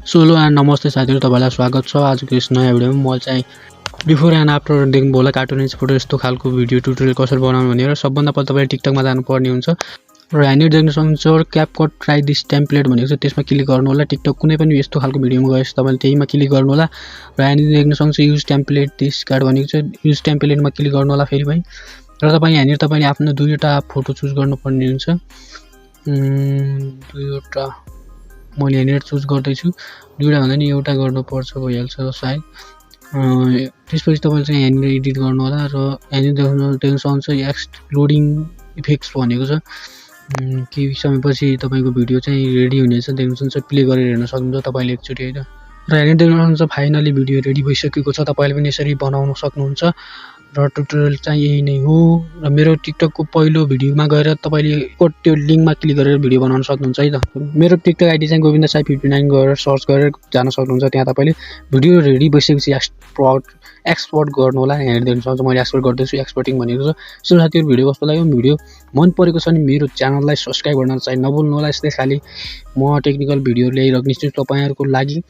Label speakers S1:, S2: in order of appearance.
S1: Solo and नमस्ते साथीहरु, तपाईलाई स्वागत छ आजको यस नयाँ भिडियोमा। म चाहिँ बिफोर एन्ड आफ्टर देख्नु होला कार्टुनिज फोटो यस्तो खालको भिडियो ट्युटोरियल कसरी बनाउनु भनेर। सबभन्दा पहिला तपाईले टिकटकमा जानुपर्ने हुन्छ र यहाँनिर देख्न सक्नुहुन्छ क्यापकट ट्राई दिस टेम्प्लेट भनेको छ, त्यसमा क्लिक गर्नु होला। टिकटक कुनै पनि यस्तो खालको भिडियोमा गएपछि तपाईले त्यहीमा क्लिक गर्नु होला र यहाँनिर देख्न सक्नुहुन्छ युज टेम्प्लेट दिस कार्ड भनेको छ, युज टेम्प्लेटमा क्लिक गर्नु होला फेरि पनि। र तपाईले यहाँनिर तपाईले आफ्नो दुईवटा फोटो चुज गर्नुपर्ने हुन्छ। दुईवटा मैले यहाँनिर चुज गर्दैछु, दुईवटा भन्दा नि एउटा गर्नुपर्छ भइहाल्छ सायद। त्यसपछि तपाईले चाहिँ यहाँनिर एडिट गर्नु होला र यहाँनिर देख्न सक्नुहुन्छ एक्सप्लोडिङ इफेक्ट्स भनेको छ। केही समयपछि तपाईको भिडियो चाहिँ रेडी हुनेछ, देख्न सक्नुहुन्छ। प्ले गरेर हेर्न सक्नुहुन्छ तपाईले एकचोटी हैन। र यहाँनिर देख्न सक्नुहुन्छ फाइनली भिडियो रेडी भइसकेको छ। तपाईले पनि यसरी बनाउन सक्नुहुन्छ र ट्युटोरियल चाहिँ यही नै हो। र मेरो टिकटकको पहिलो भिडियोमा गएर तपाईले त्यो लिंकमा क्लिक गरेर भिडियो बनाउन सक्नुहुन्छ है त। मेरो टिकटक आइडी चाहिँ गोविन्दा साई 59 गरेर सर्च गरेर जान सक्नुहुन्छ। त्यहाँ तपाईले भिडियो रेडी भइसकेपछि एक्सपोर्ट गर्नु होला। यहाँ देख्न सक्नुहुन्छ मैले एक्सपोर्ट गर्दैछु, एक्सपोर्टिङ भनेको छ। सो साथीहरु, भिडियो कस्तो लाग्यो? भिडियो मन परेको छ भने मेरो च्यानललाई सब्स्क्राइब गर्न चाहिँ नभुल्नु होला। यस्तै खाली म टेक्निकल भिडियो ल्याइराख्नेछु तपाईहरुको लागि।